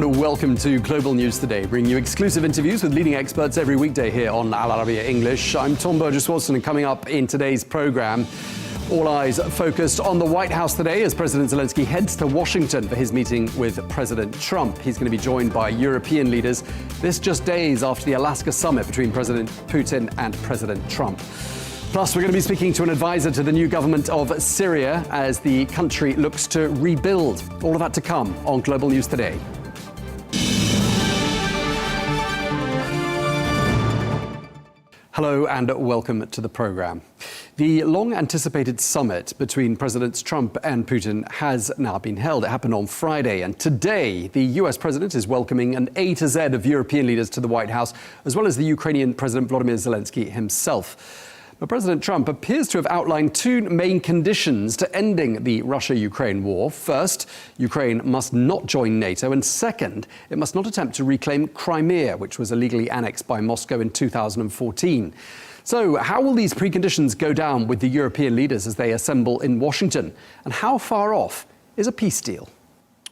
and welcome to Global News Today, bringing you exclusive interviews with leading experts every weekday here on Arabiya English. I'm Tom Burges Watson, and coming up in today's programme, all eyes focused on the White House today as President Zelenskyy heads to Washington for his meeting with President Trump. He's going to be joined by European leaders, this just days after the Alaska summit between President Putin and President Trump. Plus, we're going to be speaking to an advisor to the new government of Syria as the country looks to rebuild. All of that to come on Global News Today. Hello and welcome to the programme. The long-anticipated summit between Presidents Trump and Putin has now been held. It happened on Friday, and today the US president is welcoming an A to Z of European leaders to the White House, as well as the Ukrainian President Volodymyr Zelenskyy himself. But President Trump appears to have outlined two main conditions to ending the Russia-Ukraine war. First, Ukraine must not join NATO, and second, it must not attempt to reclaim Crimea, which was illegally annexed by Moscow in 2014. So how will these preconditions go down with the European leaders as they assemble in Washington? And how far off is a peace deal?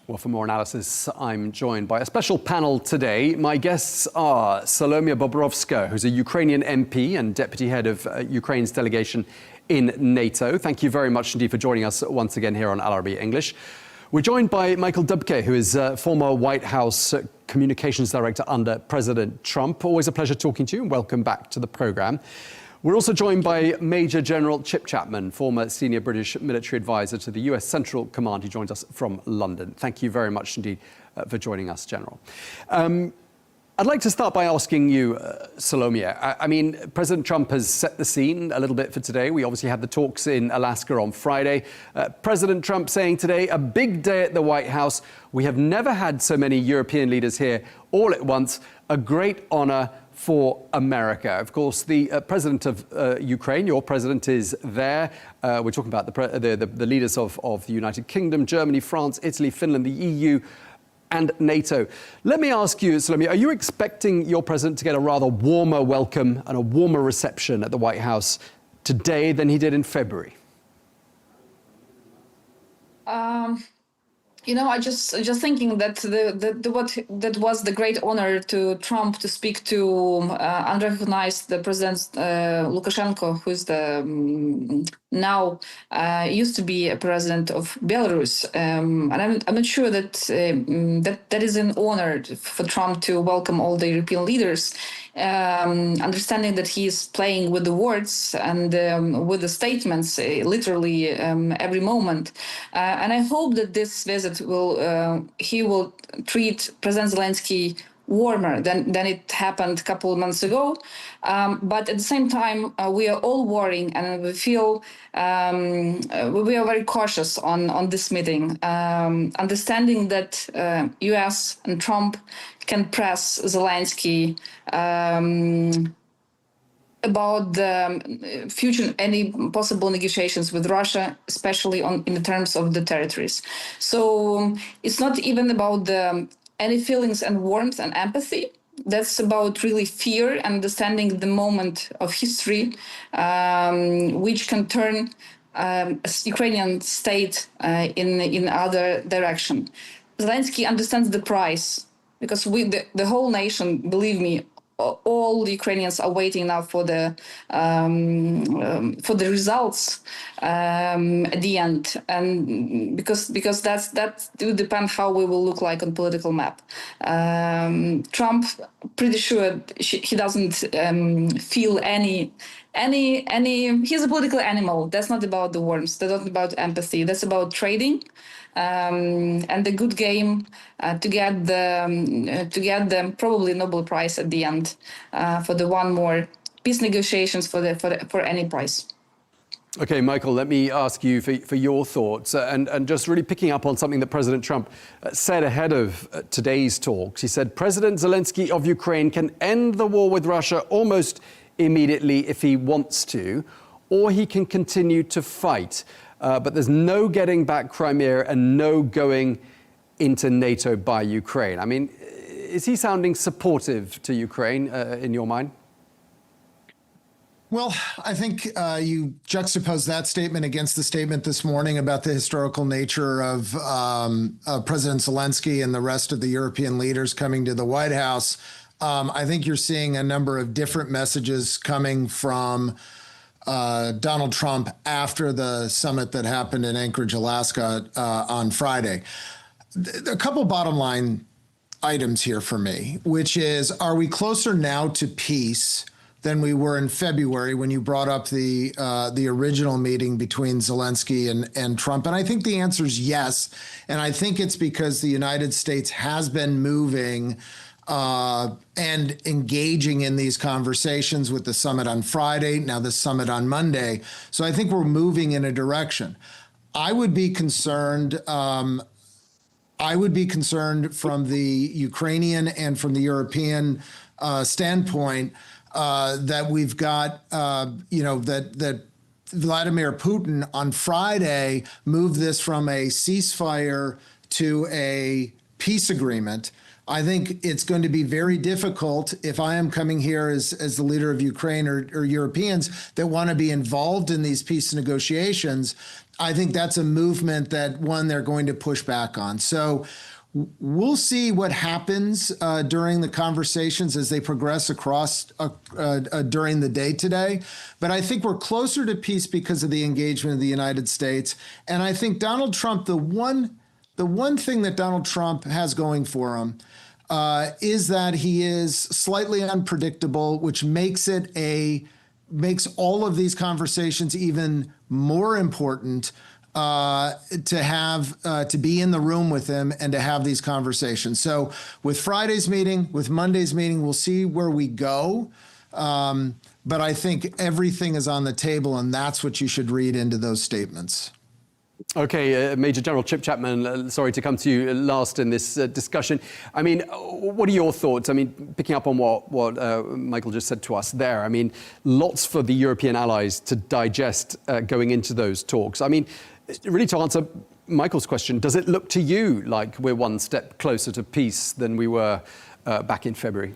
Well, for more analysis, I'm joined by a special panel today. My guests are Solomia Bobrovska, who's a Ukrainian MP and deputy head of Ukraine's delegation in NATO. Thank you very much indeed for joining us once again here on Arabiya English. We're joined by Michael Dubke, who is former White House communications director under President Trump. Always a pleasure talking to you, and welcome back to the programme. We're also joined by Major General Chip Chapman, former senior British military advisor to the US Central Command. He joins us from London. Thank you very much indeed for joining us, General. I'd like to start by asking you, Solomia, I mean, President Trump has set the scene a little bit for today. We obviously had the talks in Alaska on Friday. President Trump saying today, a big day at the White House. We have never had so many European leaders here all at once. A great honor for America. Of course, the president of Ukraine, your president, is there. We're talking about the leaders of the United Kingdom, Germany, France, Italy, Finland, the EU, and NATO. Let me ask you, Salome, are you expecting your president to get a rather warmer welcome and a warmer reception at the White House today than he did in February? You know, I just thinking that that was the great honor to Trump to speak to unrecognized the President Lukashenko, who's the now used to be a president of Belarus, and I'm not sure that that is an honor for Trump to welcome all the European leaders, understanding that he is playing with the words and with the statements literally every moment, and I hope that this visit he will treat President Zelenskyy warmer than it happened a couple of months ago. But at the same time, we are all worrying, and we feel we are very cautious on this meeting, understanding that US and Trump can press Zelenskyy about the future, any possible negotiations with Russia, especially in the terms of the territories. So it's not even about any feelings and warmth and empathy. That's about really fear, understanding the moment of history, which can turn Ukrainian state in other direction. Zelenskyy understands the price, because the whole nation, believe me, all the Ukrainians are waiting now for the results at the end, and because that will depend how we will look like on political map. Trump, pretty sure he doesn't feel any. He's a political animal. That's not about the warmth. That's not about empathy. That's about trading. And the good game to get the probably Nobel Prize at the end for the one more peace negotiations for any price. Okay, Michael, let me ask you for your thoughts, and just really picking up on something that President Trump said ahead of today's talks. He said President Zelenskyy of Ukraine can end the war with Russia almost immediately if he wants to, or he can continue to fight. But there's no getting back Crimea and no going into NATO by Ukraine. I mean, is he sounding supportive to Ukraine in your mind? Well, I think you juxtapose that statement against the statement this morning about the historical nature of President Zelenskyy and the rest of the European leaders coming to the White House. I think you're seeing a number of different messages coming from Donald Trump after the summit that happened in Anchorage, Alaska on Friday. A couple bottom line items here for me, which is, are we closer now to peace than we were in February when you brought up the original meeting between Zelenskyy and Trump? And I think the answer is yes. And I think it's because the United States has been moving and engaging in these conversations with the summit on Friday, now the summit on Monday. So I think we're moving in a direction. I would be concerned from the Ukrainian and from the European standpoint that we've got, that Vladimir Putin on Friday moved this from a ceasefire to a peace agreement. I think it's going to be very difficult if I am coming here as the leader of Ukraine or Europeans that want to be involved in these peace negotiations. I think that's a movement that, one, they're going to push back on. So we'll see what happens during the conversations as they progress across during the day today. But I think we're closer to peace because of the engagement of the United States. And I think Donald Trump, the one thing that Donald Trump has going for him is that he is slightly unpredictable, which makes all of these conversations even more important to be in the room with him and to have these conversations. So with Friday's meeting, with Monday's meeting, we'll see where we go. But I think everything is on the table, and that's what you should read into those statements. Okay, Major General Chip Chapman, sorry to come to you last in this discussion. I mean, what are your thoughts? I mean, picking up on what Michael just said to us there, I mean, lots for the European allies to digest going into those talks. I mean, really to answer Michael's question, does it look to you like we're one step closer to peace than we were back in February?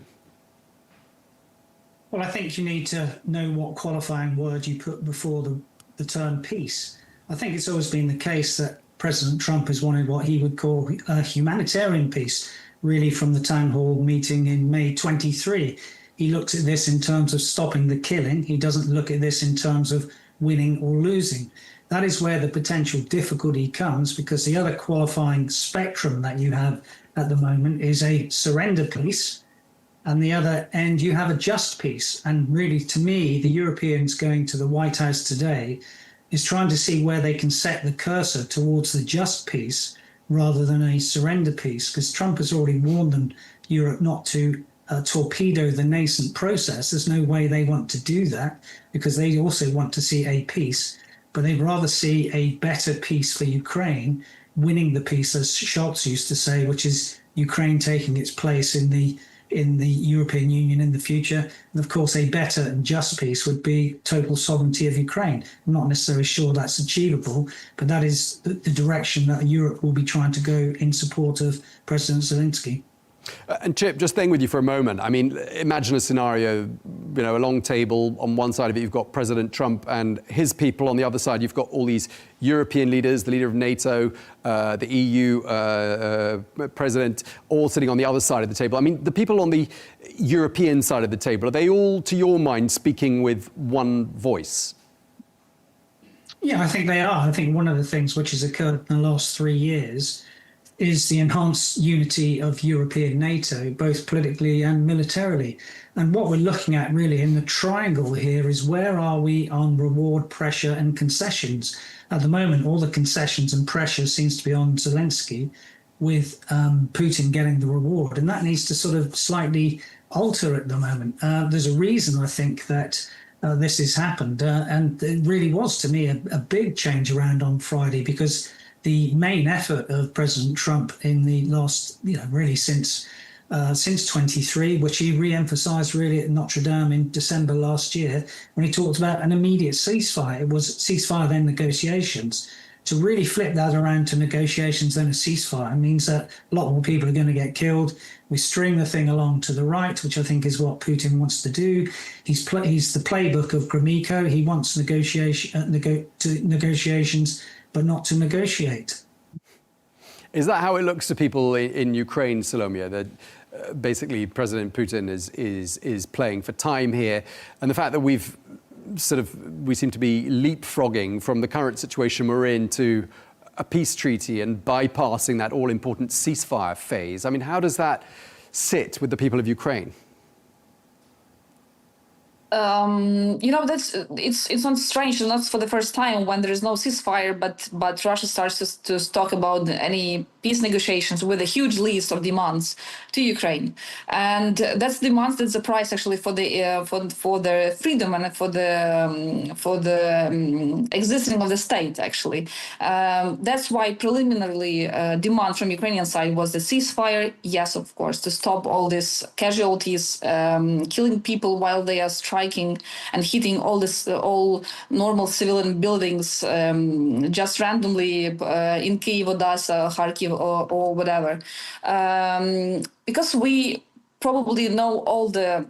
Well, I think you need to know what qualifying word you put before the term peace. I think it's always been the case that President Trump has wanted what he would call a humanitarian peace, really from the town hall meeting in May 23. He looks at this in terms of stopping the killing. He doesn't look at this in terms of winning or losing. That is where the potential difficulty comes, because the other qualifying spectrum that you have at the moment is a surrender peace, and the other end you have a just peace. And really, to me, the Europeans going to the White House today is trying to see where they can set the cursor towards the just peace rather than a surrender peace, because Trump has already warned them, Europe, not to torpedo the nascent process. There's no way they want to do that, because they also want to see a peace, but they'd rather see a better peace for Ukraine, winning the peace, as Scholz used to say, which is Ukraine taking its place in the European Union in the future. And of course, a better and just peace would be total sovereignty of Ukraine. I'm not necessarily sure that's achievable, but that is the direction that Europe will be trying to go in support of President Zelenskyy. And Chip, just staying with you for a moment. I mean, imagine a scenario, a long table. On one side of it, you've got President Trump and his people. On the other side, you've got all these European leaders, the leader of NATO, the EU president, all sitting on the other side of the table. I mean, the people on the European side of the table, are they all, to your mind, speaking with one voice? Yeah, I think they are. I think one of the things which has occurred in the last 3 years is the enhanced unity of European NATO, both politically and militarily. And what we're looking at really in the triangle here is, where are we on reward, pressure and concessions? At the moment, all the concessions and pressure seems to be on Zelenskyy, with Putin getting the reward. And that needs to sort of slightly alter at the moment. There's a reason, I think, that this has happened. And it really was, to me, a big change around on Friday, because the main effort of President Trump in the last, really since 23, which he re-emphasized really at Notre Dame in December last year, when he talked about an immediate ceasefire. It was ceasefire, then negotiations, to really flip that around to negotiations and a ceasefire means that a lot more people are going to get killed. We string the thing along to the right, which I think is what Putin wants to do. He's the playbook of Gromyko. He wants negotiations, but not to negotiate. Is that how it looks to people in Ukraine, Salomia, that basically President Putin is playing for time here, and the fact that we seem to be leapfrogging from the current situation we're in to a peace treaty and bypassing that all-important ceasefire phase? I mean, how does that sit with the people of Ukraine? It's not strange, not for the first time when there is no ceasefire, but Russia starts to talk about any peace negotiations with a huge list of demands to Ukraine, and that's demands that's the price actually for the freedom and for the existing of the state actually. That's why preliminarily demand from Ukrainian side was the ceasefire. Yes, of course, to stop all these casualties, killing people while they are striking and hitting all normal civilian buildings just randomly in Kyiv, Odessa, Kharkiv, or whatever. Because we probably know all the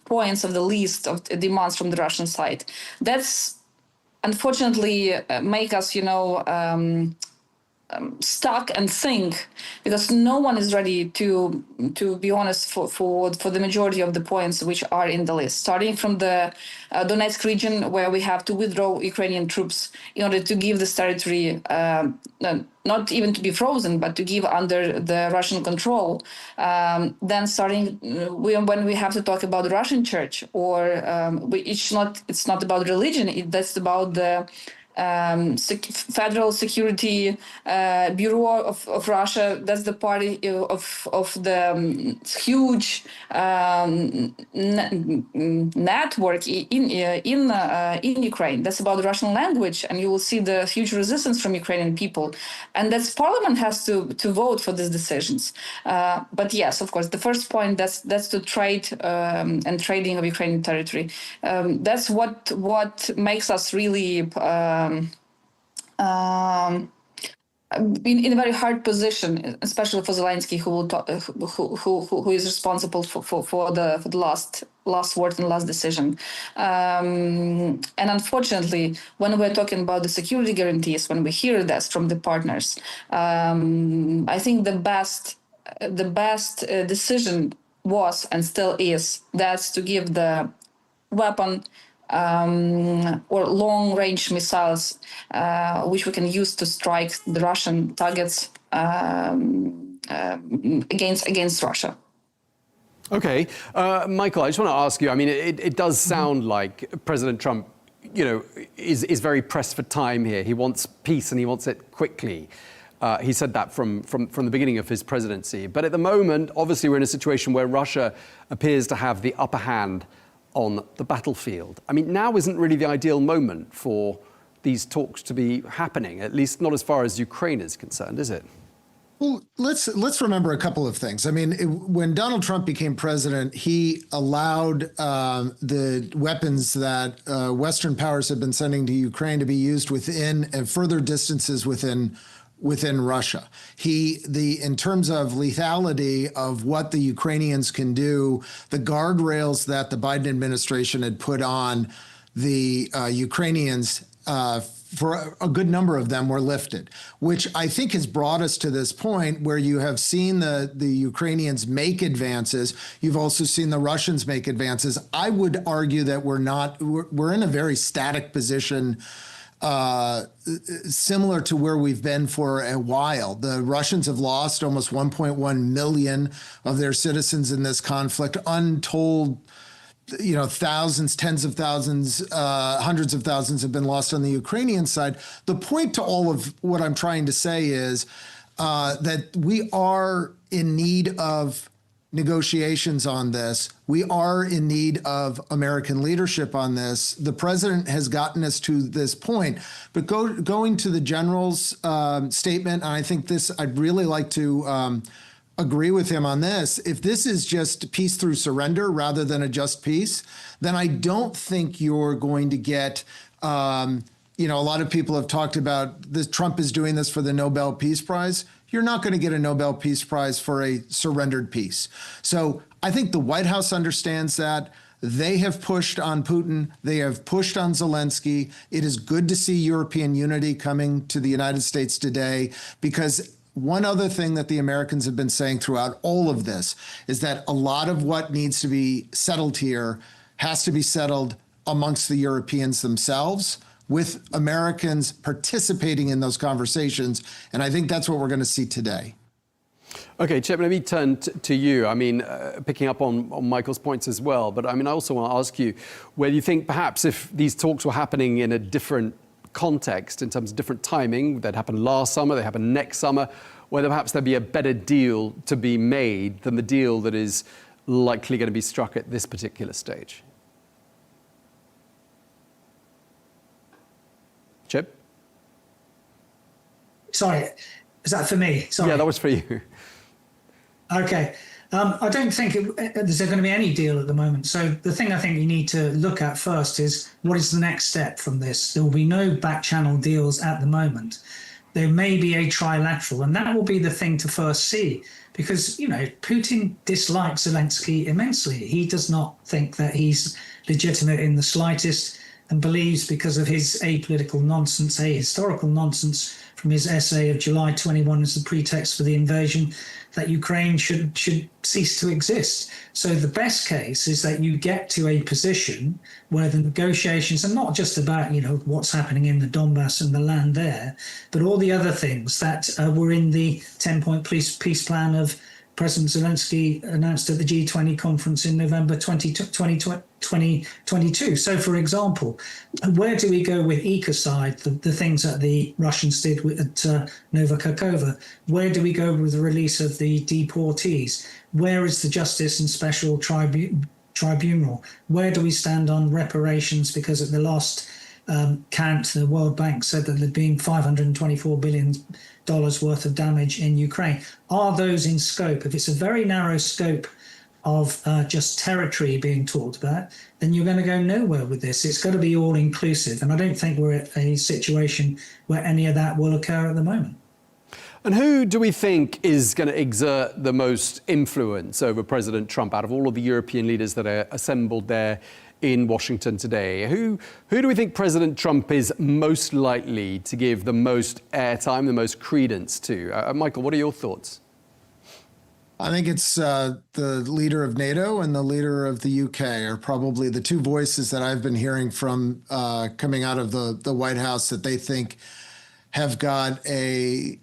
points of the list of demands from the Russian side. That's unfortunately make us, stuck and think, because no one is ready to be honest for the majority of the points which are in the list, starting from the Donetsk region, where we have to withdraw Ukrainian troops in order to give this territory not even to be frozen, but to give under the Russian control. Then starting when we have to talk about the Russian church, or it's not about religion, that's about the Federal Security Bureau of Russia. That's the party of the huge network in Ukraine. That's about the Russian language, and you will see the huge resistance from Ukrainian people. And that's Parliament has to vote for these decisions. But yes, of course, the first point that's to trade and trading of Ukrainian territory. That's what makes us really. In a very hard position, especially for Zelenskyy, who is responsible for the last word and last decision. And unfortunately, when we're talking about the security guarantees, when we hear this from the partners, I think the best decision was and still is that's to give the weapon or long-range missiles, which we can use to strike the Russian targets against Russia. Okay, Michael, I just want to ask you. I mean, it does sound like President Trump, is very pressed for time here. He wants peace and he wants it quickly. He said that from the beginning of his presidency. But at the moment, obviously, we're in a situation where Russia appears to have the upper hand on the battlefield. I mean, now isn't really the ideal moment for these talks to be happening, at least not as far as Ukraine is concerned, is it? Well, let's remember a couple of things. I mean, when Donald Trump became president, he allowed the weapons that Western powers had been sending to Ukraine to be used within and further distances within Russia. In terms of lethality of what the Ukrainians can do, the guardrails that the Biden administration had put on the Ukrainians for a good number of them were lifted, which I think has brought us to this point where you have seen the Ukrainians make advances. You've also seen the Russians make advances. I would argue that we're in a very static position, similar to where we've been for a while. The Russians have lost almost 1.1 million of their citizens in this conflict. Untold, thousands, tens of thousands, hundreds of thousands have been lost on the Ukrainian side. The point to all of what I'm trying to say is that we are in need of negotiations on this. We are in need of American leadership on this. The president has gotten us to this point, but going to the general's statement, and I think I'd really like to agree with him on this. If this is just peace through surrender rather than a just peace, then I don't think you're going to get a lot of people have talked about this. Trump is doing this for the Nobel Peace Prize. You're not going to get a Nobel Peace Prize for a surrendered peace. So I think the White House understands that. They have pushed on Putin. They have pushed on Zelenskyy. It is good to see European unity coming to the United States today, because one other thing that the Americans have been saying throughout all of this is that a lot of what needs to be settled here has to be settled amongst the Europeans themselves, with Americans participating in those conversations. And I think that's what we're going to see today. Okay, Chip, let me turn to you. I mean, picking up on Michael's points as well, but I mean, I also want to ask you whether you think perhaps if these talks were happening in a different context, in terms of different timing, that happened last summer, they happen next summer, whether perhaps there'd be a better deal to be made than the deal that is likely going to be struck at this particular stage. Chip? Sorry, is that for me? Sorry. Yeah, that was for you. Okay. I don't think there's going to be any deal at the moment. So the thing I think you need to look at first is what is the next step from this? There will be no back channel deals at the moment. There may be a trilateral, and that will be the thing to first see, because, Putin dislikes Zelenskyy immensely. He does not think that he's legitimate in the slightest, and believes, because of his apolitical nonsense, ahistorical nonsense from his essay of July 21 as the pretext for the invasion, that Ukraine should cease to exist. So the best case is that you get to a position where the negotiations are not just about, what's happening in the Donbass and the land there, but all the other things that were in the 10-point peace plan of President Zelenskyy announced at the G20 conference in November 2022. So, for example, where do we go with ecocide, the things that the Russians did at Novakakova? Where do we go with the release of the deportees? Where is the Justice and Special Tribunal? Where do we stand on reparations? Because at the last count, the World Bank said that there'd been $524 billion worth of damage in Ukraine. Are those in scope? If it's a very narrow scope of just territory being talked about, then you're going to go nowhere with this. It's got to be all inclusive. And I don't think we're at a situation where any of that will occur at the moment. And who do we think is going to exert the most influence over President Trump out of all of the European leaders that are assembled there in Washington today? Who do we think President Trump is most likely to give the most airtime, the most credence to? Michael, what are your thoughts? I think it's the leader of NATO and the leader of the UK are probably the two voices that I've been hearing from coming out of the White House that they think have got a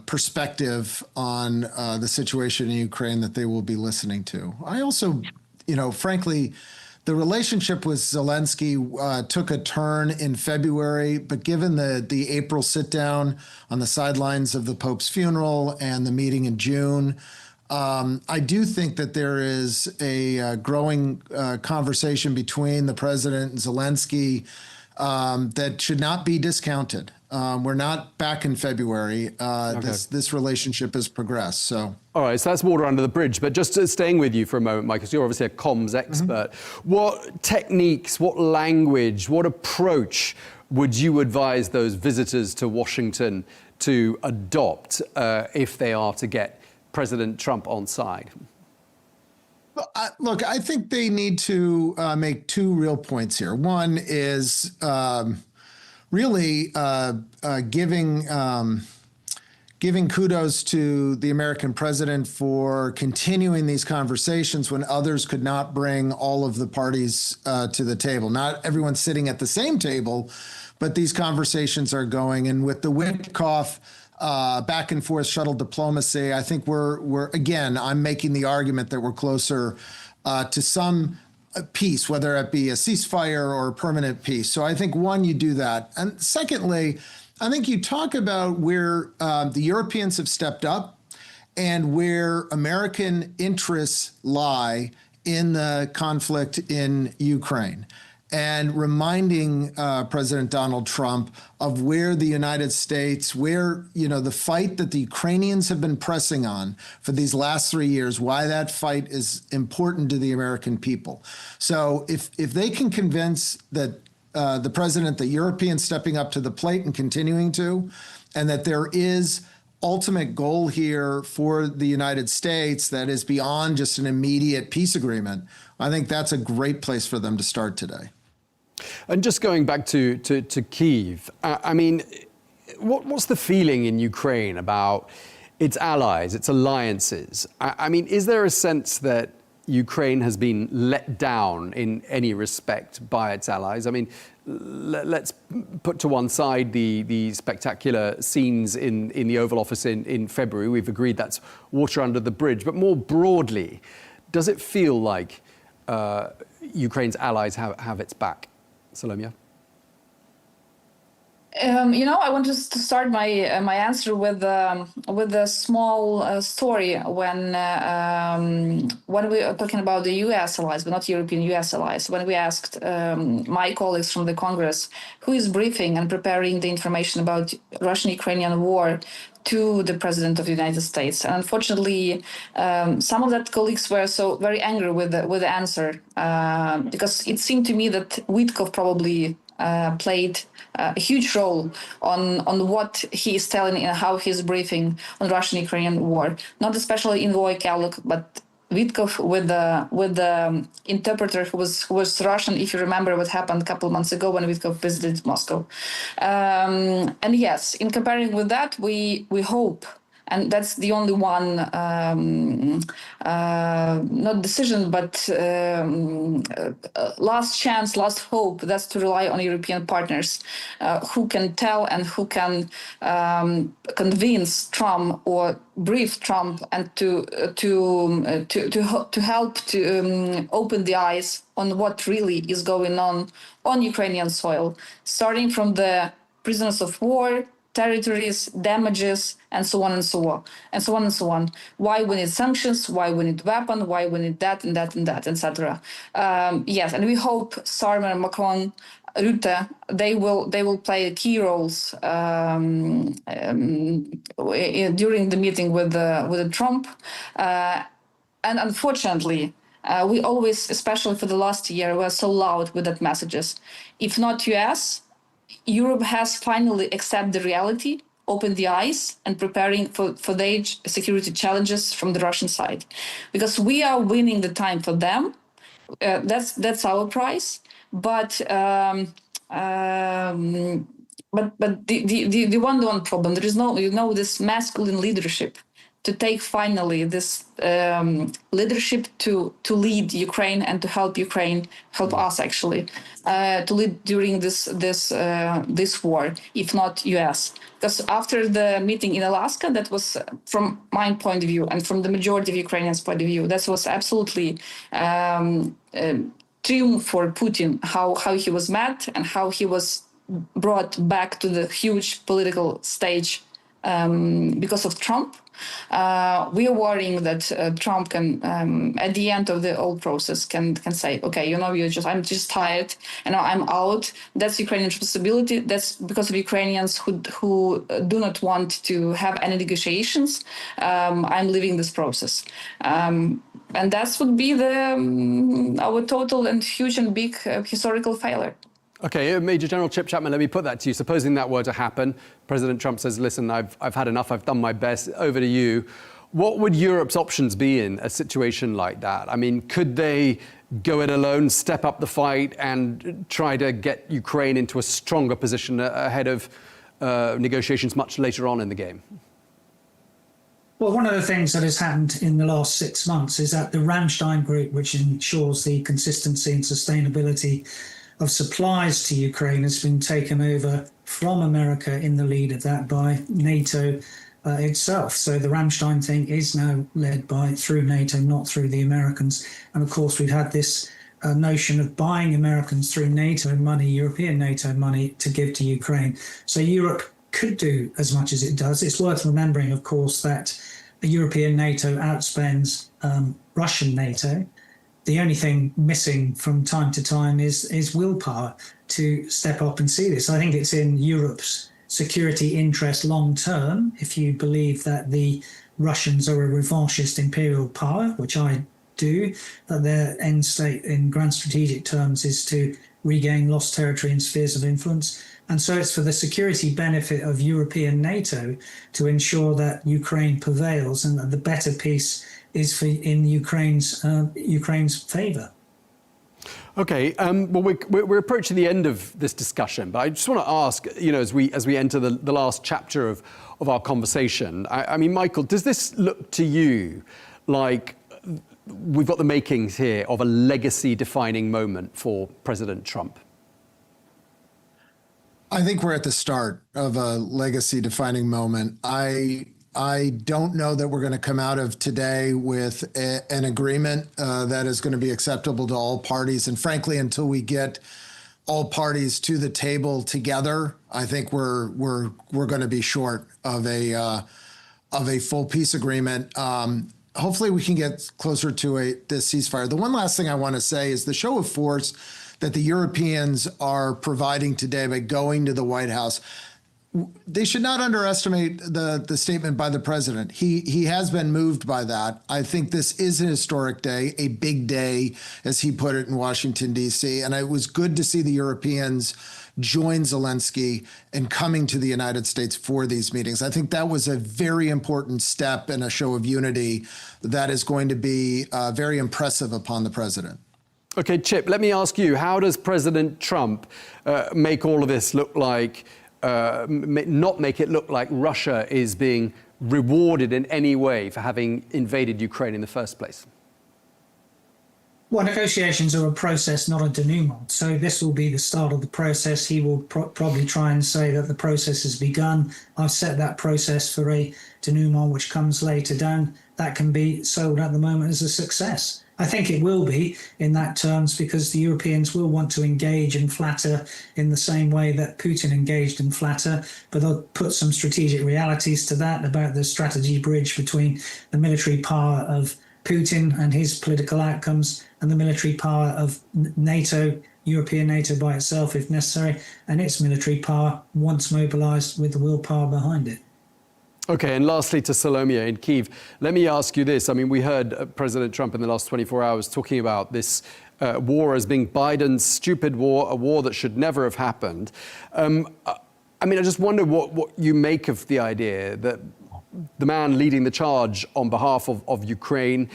perspective on the situation in Ukraine that they will be listening to. I also, frankly, the relationship with Zelenskyy took a turn in February, but given the April sit-down on the sidelines of the Pope's funeral and the meeting in June, I do think that there is a growing conversation between the president and Zelenskyy that should not be discounted. We're not back in February. Okay. This relationship has progressed. So. All right, so that's water under the bridge. But just staying with you for a moment, Mike, because you're obviously a comms expert. What techniques, what language, what approach would you advise those visitors to Washington to adopt if they are to get President Trump on side? Look, I think they need to make two real points here. One is really giving kudos to the American president for continuing these conversations when others could not bring all of the parties to the table. Not everyone's sitting at the same table, but these conversations are going. And with the Witkoff back and forth shuttle diplomacy, I think we're again, I'm making the argument that we're closer to some peace, whether it be a ceasefire or a permanent peace. So I think, one, you do that. And secondly, I think you talk about where the Europeans have stepped up and where American interests lie in the conflict in Ukraine, and reminding President Donald Trump of where the United States, where, the fight that the Ukrainians have been pressing on for these last 3 years, why that fight is important to the American people. So if they can convince that the president, the Europeans stepping up to the plate and continuing to, and that there is ultimate goal here for the United States that is beyond just an immediate peace agreement. I think that's a great place for them to start today. And just going back to Kyiv, I mean, what's the feeling in Ukraine about its allies, its alliances? I mean, is there a sense that Ukraine has been let down in any respect by its allies? I mean, let's put to one side the spectacular scenes in the Oval Office in February. We've agreed that's water under the bridge. But more broadly, does it feel like Ukraine's allies have its back? Salomia? I want to start my answer with a small story when we are talking about the U.S. allies, but not European U.S. allies. When we asked my colleagues from the Congress who is briefing and preparing the information about Russian-Ukrainian war to the President of the United States, and unfortunately, some of that colleagues were so very angry with the answer because it seemed to me that Witkoff probably played a huge role on what he is telling and how he's briefing on Russian-Ukrainian war. Not especially in Voikaluk, but Witkoff with the interpreter who was Russian. If you remember what happened a couple of months ago when Witkoff visited Moscow, and yes, in comparing with that, we hope. And that's the only one, not decision, but last chance, last hope. That's to rely on European partners who can tell and who can convince Trump or brief Trump and to help to open the eyes on what really is going on Ukrainian soil, starting from the prisoners of war, territories, damages, and so on and so on, and so on and so on. Why we need sanctions, why we need weapons, why we need that and that and that, etc. Yes, and we hope Starmer, Macron, Rutte, they will play key roles during the meeting with Trump. And unfortunately, we always, especially for the last year, were so loud with that messages. If not US, Europe has finally accepted the reality, opened the eyes, and preparing for their security challenges from the Russian side, because we are winning the time for them. That's our prize. But the one problem, there is no this masculine leadership to take finally this leadership to lead Ukraine and to help Ukraine, help us actually, to lead during this war, if not US. Because after the meeting in Alaska, that was, from my point of view and from the majority of Ukrainians' point of view, that was absolutely triumph for Putin, how he was met and how he was brought back to the huge political stage because of Trump. We are worrying that Trump can, at the end of the whole process, can say, okay, I'm just tired, and I'm out. That's Ukrainian responsibility. That's because of Ukrainians who do not want to have any negotiations. I'm leaving this process, and that would be our total and huge and big historical failure. Okay, Major General Chip Chapman, let me put that to you. Supposing that were to happen, President Trump says, listen, I've had enough, I've done my best, over to you. What would Europe's options be in a situation like that? I mean, could they go it alone, step up the fight, and try to get Ukraine into a stronger position ahead of negotiations much later on in the game? Well, one of the things that has happened in the last 6 months is that the Ramstein group, which ensures the consistency and sustainability of supplies to Ukraine, has been taken over from America in the lead of that by NATO itself. So the Ramstein thing is now led through NATO, not through the Americans. And of course, we've had this notion of buying Americans through NATO money, European NATO money, to give to Ukraine. So Europe could do as much as it does. It's worth remembering, of course, that the European NATO outspends Russian NATO. The only thing missing from time to time is willpower to step up and see this. I think it's in Europe's security interest long term, if you believe that the Russians are a revanchist imperial power, which I do, that their end state in grand strategic terms is to regain lost territory and spheres of influence. And so it's for the security benefit of European NATO to ensure that Ukraine prevails and that the better peace is in Ukraine's favor. Okay, well, we're approaching the end of this discussion, but I just want to ask, as we enter the last chapter of our conversation, I mean, Michael, does this look to you like we've got the makings here of a legacy-defining moment for President Trump? I think we're at the start of a legacy-defining moment. I don't know that we're going to come out of today with an agreement that is going to be acceptable to all parties. And frankly, until we get all parties to the table together, I think we're going to be short of a full peace agreement. Hopefully, we can get closer to this ceasefire. The one last thing I want to say is the show of force that the Europeans are providing today by going to the White House. They should not underestimate the statement by the president. He has been moved by that. I think this is an historic day, a big day, as he put it in Washington, D.C. And it was good to see the Europeans join Zelenskyy in coming to the United States for these meetings. I think that was a very important step and a show of unity that is going to be very impressive upon the president. Okay, Chip, let me ask you, how does President Trump make all of this look like not make it look like Russia is being rewarded in any way for having invaded Ukraine in the first place? Well, negotiations are a process, not a denouement. So this will be the start of the process. He will probably try and say that the process has begun. I've set that process for a denouement, which comes later down. That can be sold at the moment as a success. I think it will be in that terms because the Europeans will want to engage and flatter in the same way that Putin engaged and flatter, but they'll put some strategic realities to that about the strategy bridge between the military power of Putin and his political outcomes and the military power of NATO, European NATO by itself if necessary, and its military power once mobilized with the willpower behind it. Okay, and lastly to Salomia in Kyiv, let me ask you this. I mean, we heard President Trump in the last 24 hours talking about this war as being Biden's stupid war, a war that should never have happened. I mean, I just wonder what you make of the idea that the man leading the charge on behalf of Ukraine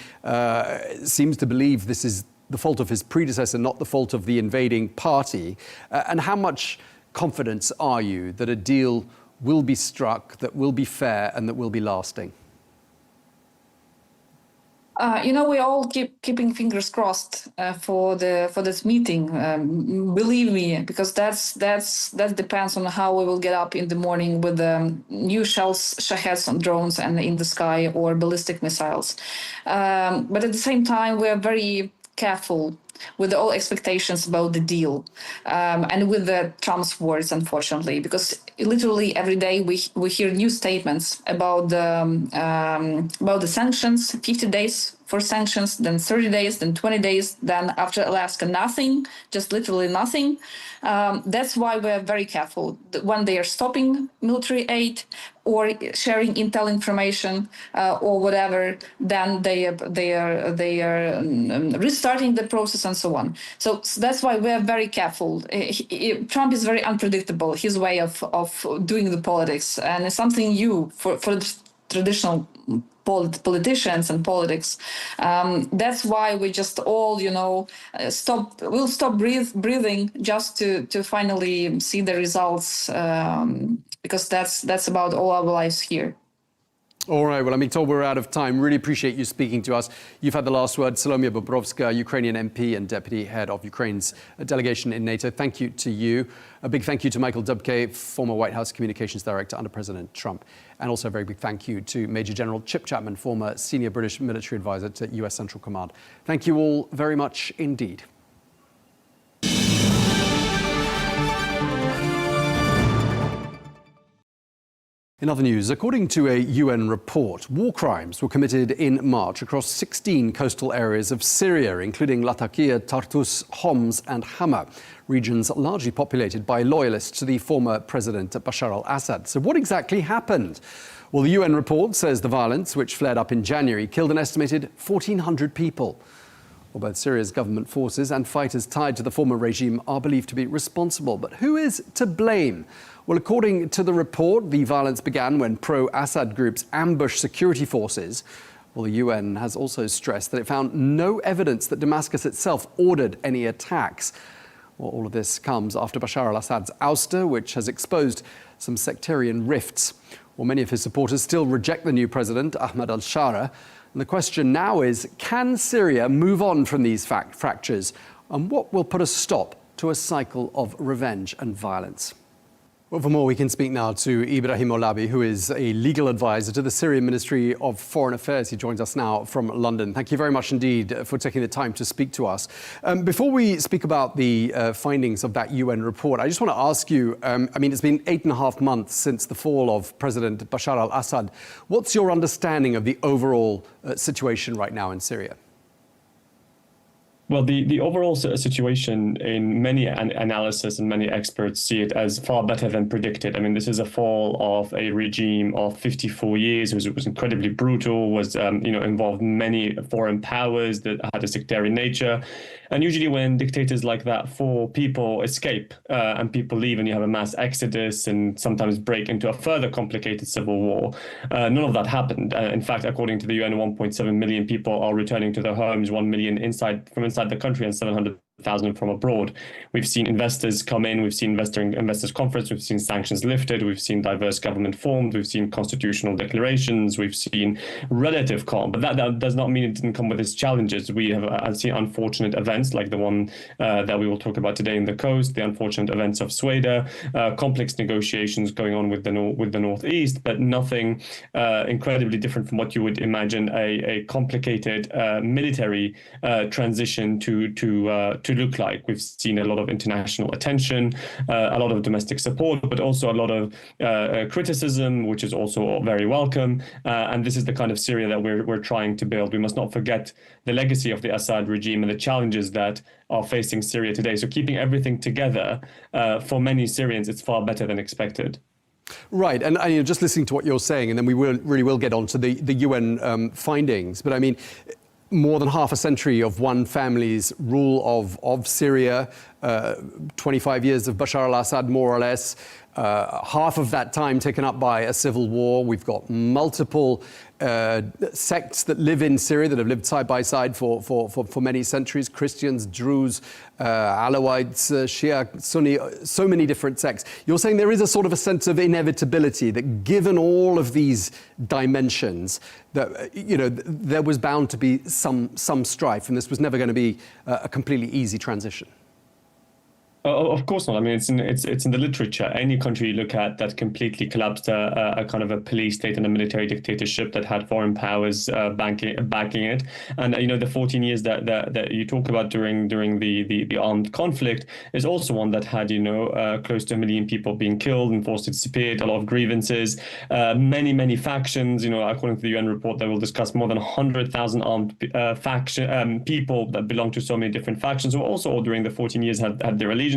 seems to believe this is the fault of his predecessor, not the fault of the invading party. And how much confidence are you that a deal will be struck, that will be fair and that will be lasting? We all keeping fingers crossed for this meeting. Believe me, because that depends on how we will get up in the morning with new shells, Shaheds on drones and in the sky or ballistic missiles. But at the same time, we are very careful with all expectations about the deal and with the Trump's words, unfortunately, because literally every day we hear new statements about the sanctions, 50 days for sanctions, then 30 days, then 20 days, then after Alaska, nothing, just literally nothing. That's why we're very careful when they are stopping military aid or sharing intel information or whatever, then they are restarting the process and so on. So that's why we're very careful. Trump is very unpredictable, his way of doing the politics, and it's something new for traditional politicians and politics. That's why we just all, we'll stop breathing just to finally see the results, because that's about all our lives here. All right, well, I'm told we're out of time. Really appreciate you speaking to us. You've had the last word. Salomia Bobrovska, Ukrainian MP and Deputy Head of Ukraine's delegation in NATO. Thank you to you. A big thank you to Michael Dubke, former White House Communications Director under President Trump. And also a very big thank you to Major General Chip Chapman, former Senior British Military Advisor to US Central Command. Thank you all very much indeed. In other news, according to a UN report, war crimes were committed in March across 16 coastal areas of Syria, including Latakia, Tartus, Homs and Hama, regions largely populated by loyalists to the former President Bashar al-Assad. So what exactly happened? Well, the UN report says the violence, which flared up in January, killed an estimated 1,400 people. Well, both Syria's government forces and fighters tied to the former regime are believed to be responsible. But who is to blame? Well, according to the report, the violence began when pro-Assad groups ambushed security forces. Well, the UN has also stressed that it found no evidence that Damascus itself ordered any attacks. Well, all of this comes after Bashar al-Assad's ouster, which has exposed some sectarian rifts. Well, many of his supporters still reject the new president, Ahmad al-Shara. And the question now is, can Syria move on from these fractures? And what will put a stop to a cycle of revenge and violence? Well, for more, we can speak now to Ibrahim Olabi, who is a legal advisor to the Syrian Ministry of Foreign Affairs. He joins us now from London. Thank you very much indeed for taking the time to speak to us. Before we speak about the findings of that UN report, I just want to ask you, it's been 8.5 months since the fall of President Bashar al-Assad. What's your understanding of the overall situation right now in Syria? Well, the overall situation in many analysis and many experts see it as far better than predicted. I mean, this is a fall of a regime of 54 years. It was incredibly brutal, was involved many foreign powers that had a sectarian nature. And usually when dictators like that fall, people escape and people leave and you have a mass exodus and sometimes break into a further complicated civil war. None of that happened. In fact, according to the UN, 1.7 million people are returning to their homes, 1 million from inside the country and 700,000 from abroad. We've seen investors come in, we've seen investors conference, we've seen sanctions lifted, we've seen diverse government formed, we've seen constitutional declarations, we've seen relative calm. But that does not mean it didn't come with its challenges. We have seen unfortunate events like the one that we will talk about today in the coast, the unfortunate events of Sweden, complex negotiations going on with the Northeast, but nothing incredibly different from what you would imagine a complicated military transition to look like. We've seen a lot of international attention, a lot of domestic support, but also a lot of criticism, which is also very welcome. And this is the kind of Syria that we're trying to build. We must not forget the legacy of the Assad regime and the challenges that are facing Syria today. So keeping everything together, for many Syrians, it's far better than expected. Right, and just listening to what you're saying, and then we really will get on to the UN findings. But I mean, more than half a century of one family's rule of Syria, 25 years of Bashar al-Assad, more or less, half of that time taken up by a civil war. We've got multiple sects that live in Syria that have lived side by side for many centuries: Christians, Druze, Alawites, Shia, Sunni, so many different sects. You're saying there is a sort of a sense of inevitability that, given all of these dimensions, that there was bound to be some strife, and this was never going to be a completely easy transition. Of course not. I mean, it's in the literature. Any country you look at that completely collapsed a kind of a police state and a military dictatorship that had foreign powers backing it, and the 14 years that you talk about during the armed conflict is also one that had close to 1 million people being killed and forced to disappear, a lot of grievances, many factions. According to the UN report that we'll discuss, more than 100,000 armed people that belong to so many different factions who also all during the 14 years had their allegiance.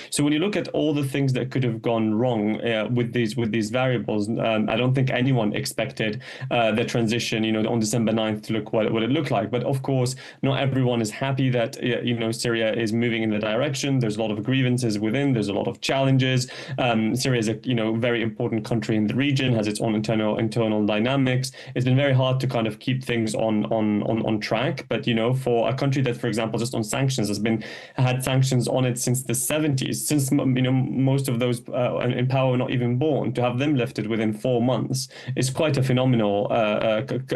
So when you look at all the things that could have gone wrong with these variables, I don't think anyone expected the transition, on December 9th to look what it looked like. But of course, not everyone is happy that Syria is moving in the direction. There's a lot of grievances within. There's a lot of challenges. Syria is a very important country in the region, has its own internal dynamics. It's been very hard to kind of keep things on track. But for a country that, for example, just on sanctions had sanctions on it since the 70s, since most of those in power were not even born, to have them lifted within 4 months is quite a phenomenal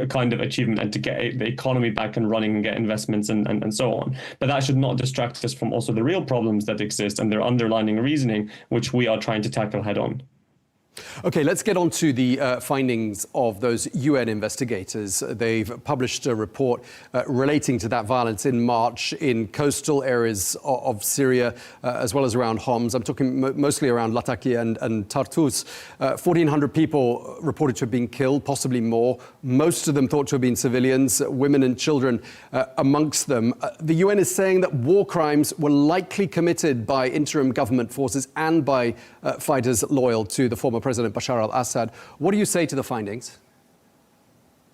kind of achievement, and to get the economy back and running and get investments and so on. But that should not distract us from also the real problems that exist and their underlying reasoning, which we are trying to tackle head on. Okay, let's get on to the findings of those UN investigators. They've published a report relating to that violence in March in coastal areas of Syria, as well as around Homs. I'm talking mostly around Latakia and Tartus. 1,400 people reported to have been killed, possibly more. Most of them thought to have been civilians, women and children amongst them. The UN is saying that war crimes were likely committed by interim government forces and by fighters loyal to the former President Bashar al-Assad. What do you say to the findings?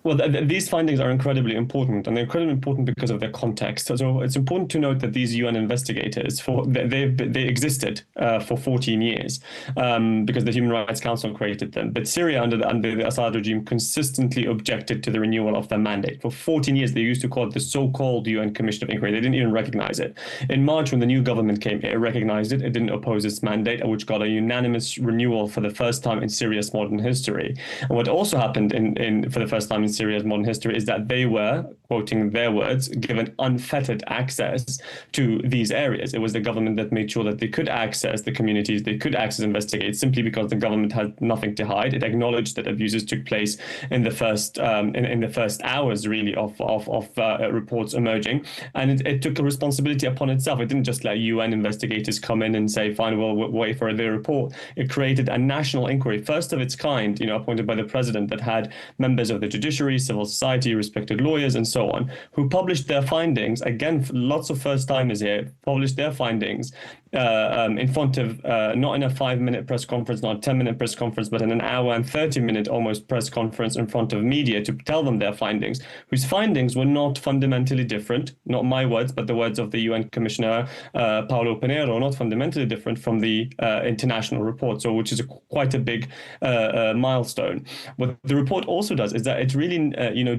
Well, these findings are incredibly important, and they're incredibly important because of their context. So it's important to note that these UN investigators, they existed for 14 years because the Human Rights Council created them. But Syria, under the Assad regime, consistently objected to the renewal of their mandate. For 14 years, they used to call it the so-called UN Commission of Inquiry. They didn't even recognize it. In March, when the new government came, it recognized it. It didn't oppose its mandate, which got a unanimous renewal for the first time in Syria's modern history. And what also happened for the first time in Syria's modern history is that they were, quoting their words, given unfettered access to these areas. It was the government that made sure that they could access the communities, they could access, investigate, simply because the government had nothing to hide. It acknowledged that abuses took place in the first hours, really, of reports emerging, and it took a responsibility upon itself. It didn't just let UN investigators come in and say, "Fine, we'll wait for their report." It created a national inquiry, first of its kind, appointed by the president, that had members of the judiciary, civil society, respected lawyers, and so on, who published their findings. Again, lots of first-timers here published their findings in front of, not in a 5-minute press conference, not a 10-minute press conference, but in an hour and 30-minute almost press conference in front of media to tell them their findings, whose findings were not fundamentally different, not my words, but the words of the UN Commissioner Paulo Pinheiro, not fundamentally different from the international report, so which is quite a big milestone. What the report also does is that it really,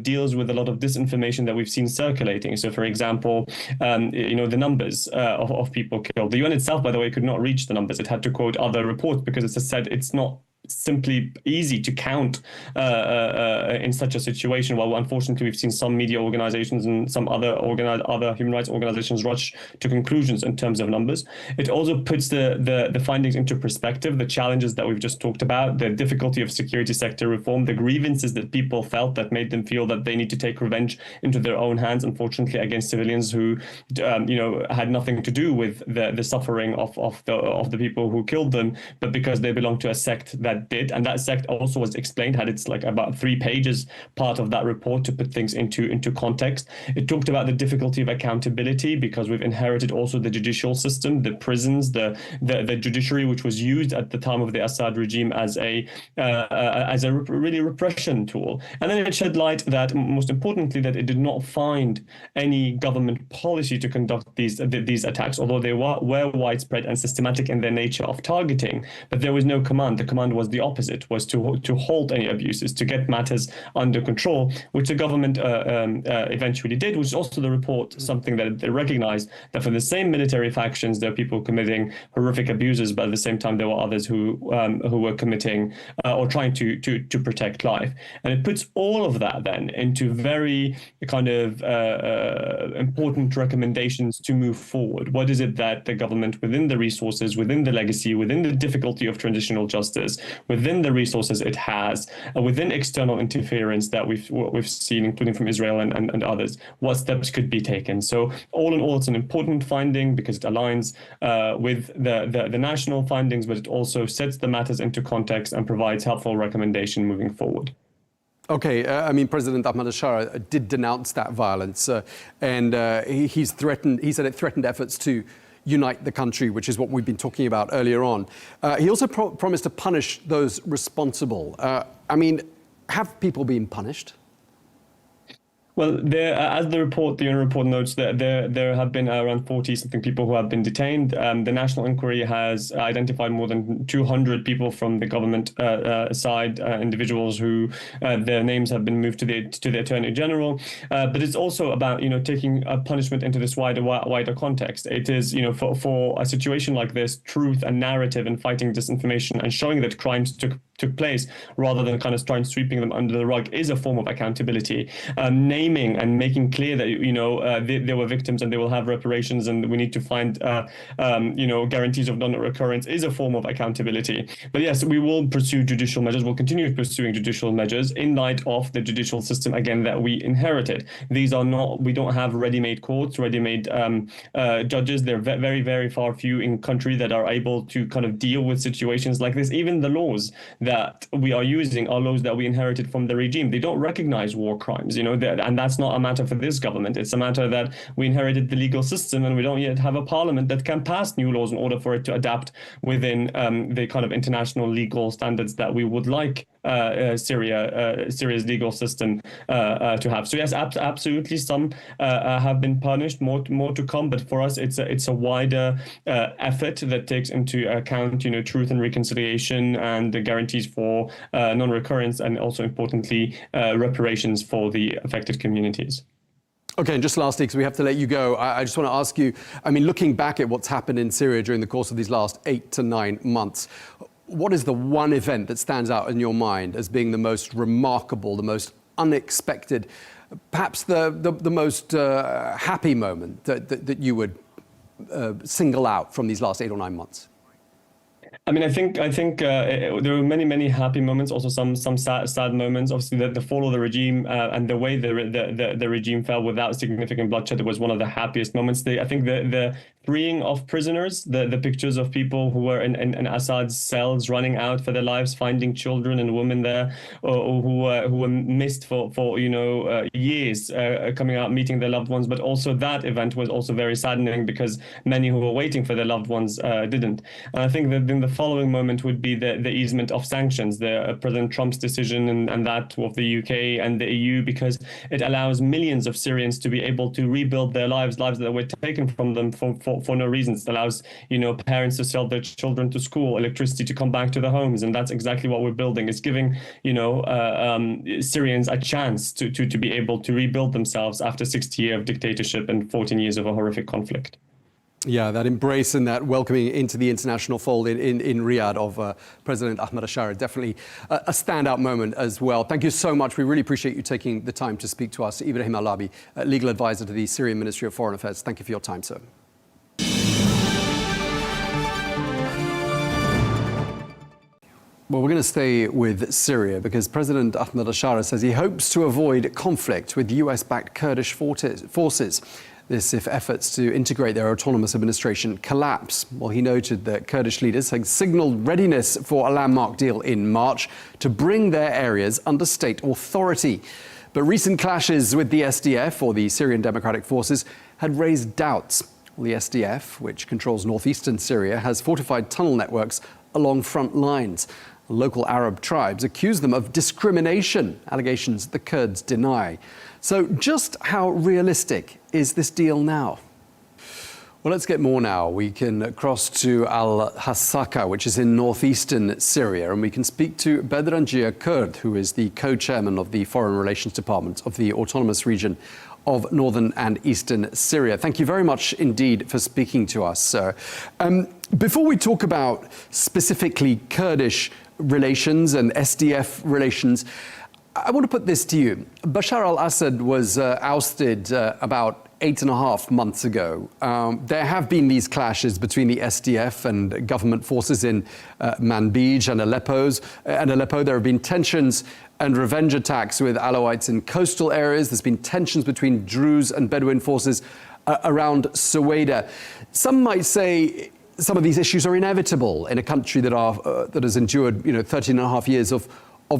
deals with a lot of disinformation that we've seen circulating. So, for example, the numbers of people killed. The UN itself, by the way, could not reach the numbers. It had to quote other reports because, as I said, it's not simply easy to count in such a situation. Well, unfortunately, we've seen some media organizations and some other human rights organizations rush to conclusions in terms of numbers. It also puts the findings into perspective, the challenges that we've just talked about, the difficulty of security sector reform, the grievances that people felt that made them feel that they need to take revenge into their own hands, unfortunately, against civilians who, had nothing to do with the suffering of the people who killed them, but because they belong to a sect that did, and that sect also was explained, had its like about 3 pages part of that report to put things into context. It talked about the difficulty of accountability because we've inherited also the judicial system, the prisons, the judiciary, which was used at the time of the Assad regime as a really repression tool. And then it shed light that, most importantly, that it did not find any government policy to conduct these attacks, although they were widespread and systematic in their nature of targeting. But there was no command. The command was the opposite, was to halt any abuses, to get matters under control, which the government eventually did, which is also the report, something that they recognized, that for the same military factions, there are people committing horrific abuses, but at the same time, there were others who were committing or trying to protect life. And it puts all of that then into very kind of important recommendations to move forward. What is it that the government, within the resources, within the legacy, within the difficulty of transitional justice, within the resources it has, within external interference that we've seen, including from Israel and others, what steps could be taken? So all in all, it's an important finding because it aligns with the national findings, but it also sets the matters into context and provides helpful recommendation moving forward. Okay, President Ahmadinejad did denounce that violence, and he said it threatened efforts to unite the country, which is what we've been talking about earlier on. He also promised to punish those responsible. Have people been punished? Well, as the UN report notes, that there have been around 40-something people who have been detained. The national inquiry has identified more than 200 people from the government side, individuals who their names have been moved to the Attorney General. But it's also about taking a punishment into this wider context. It is for a situation like this, truth and narrative and fighting disinformation and showing that crimes took place, rather than kind of trying sweeping them under the rug, is a form of accountability. Naming and making clear that they were victims and they will have reparations, and we need to find guarantees of non-recurrence is a form of accountability. But yes, we will pursue judicial measures. We'll continue pursuing judicial measures in light of the judicial system, again, that we inherited. We don't have ready-made courts, ready-made judges. They're very, very far few in country that are able to kind of deal with situations like this. Even the laws that we are using are laws that we inherited from the regime. They don't recognize war crimes, and that's not a matter for this government. It's a matter that we inherited the legal system, and we don't yet have a parliament that can pass new laws in order for it to adapt within the kind of international legal standards that we would like Syria's legal system to have. So yes, absolutely, some have been punished, more to come. But for us, it's a wider effort that takes into account, truth and reconciliation and the guarantees for non-recurrence, and also importantly, reparations for the affected communities. Okay, and just lastly, because we have to let you go, I just want to ask you, looking back at what's happened in Syria during the course of these last 8 to 9 months, what is the one event that stands out in your mind as being the most remarkable, the most unexpected, perhaps the most happy moment that you would single out from these last 8 or 9 months? I think there were many happy moments, also some sad moments. Obviously, the fall of the regime and the way the regime fell without significant bloodshed was one of the happiest moments. I think the freeing of prisoners, the pictures of people who were in Assad's cells running out for their lives, finding children and women there, or who were missed for years, coming out, meeting their loved ones. But also that event was also very saddening because many who were waiting for their loved ones didn't. And I think that then the following moment would be the easement of sanctions, the President Trump's decision and that of the UK and the EU, because it allows millions of Syrians to be able to rebuild their lives that were taken from them for no reasons. It allows, parents to sell their children to school, electricity to come back to their homes. And that's exactly what we're building. It's giving, Syrians a chance to be able to rebuild themselves after 60 years of dictatorship and 14 years of a horrific conflict. Yeah, that embrace and that welcoming into the international fold in Riyadh of President Ahmed al-Shara, definitely a standout moment as well. Thank you so much. We really appreciate you taking the time to speak to us. Ibrahim Alabi, legal advisor to the Syrian Ministry of Foreign Affairs. Thank you for your time, sir. Well, we're going to stay with Syria because President Ahmed al-Shara says he hopes to avoid conflict with US-backed Kurdish forces. This if efforts to integrate their autonomous administration collapse. Well, he noted that Kurdish leaders had signaled readiness for a landmark deal in March to bring their areas under state authority. But recent clashes with the SDF, or the Syrian Democratic Forces, had raised doubts. Well, the SDF, which controls northeastern Syria, has fortified tunnel networks along front lines. Local Arab tribes accuse them of discrimination, allegations the Kurds deny. So just how realistic is this deal now? Well, let's get more now. We can cross to Al-Hasaka, which is in northeastern Syria, and we can speak to Bedranjia Kurd, who is the co-chairman of the Foreign Relations Department of the Autonomous Region of northern and eastern Syria. Thank you very much indeed for speaking to us, sir. Before we talk about specifically Kurdish relations and SDF relations, I want to put this to you. Bashar al-Assad was ousted about 8.5 months ago. There have been these clashes between the SDF and government forces in Manbij and Aleppo. There have been tensions and revenge attacks with Alawites in coastal areas. There's been tensions between Druze and Bedouin forces around Suwaida. Some might say some of these issues are inevitable in a country that has endured 13.5 years of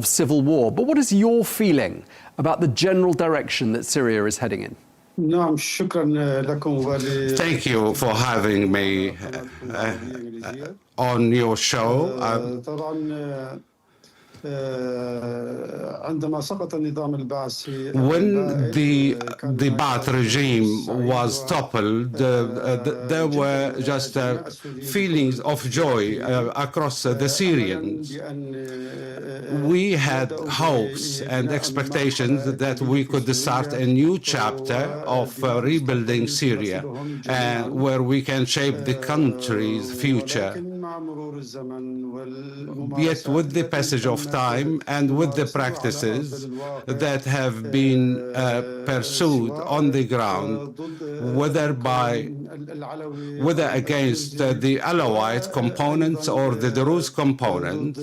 civil war. But what is your feeling about the general direction that Syria is heading in? Thank you for having me on your show. When the Ba'ath regime was toppled, there were just feelings of joy across the Syrians. We had hopes and expectations that we could start a new chapter of rebuilding Syria, where we can shape the country's future. Yet with the passage of time and with the practices that have been pursued on the ground, whether against the Alawite components or the Druze component,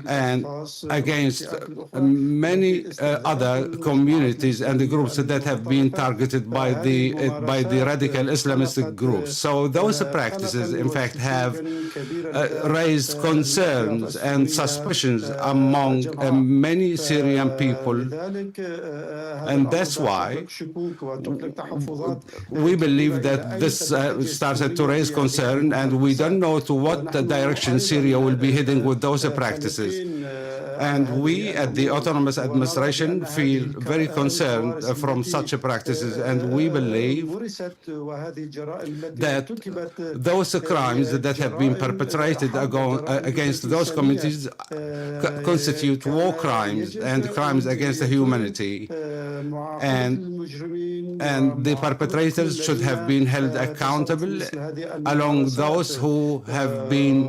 and against many other communities and the groups that have been targeted by the radical Islamist groups. So those practices, in fact, have raised concerns and suspicions among many Syrian people. And that's why we believe that this started to raise concern, and we don't know to what direction Syria will be heading with those practices. And we at the Autonomous Administration feel very concerned from such practices, and we believe that those crimes that have been perpetrated against those communities constitute war crimes and crimes against humanity. And the perpetrators should have been held accountable along those who have been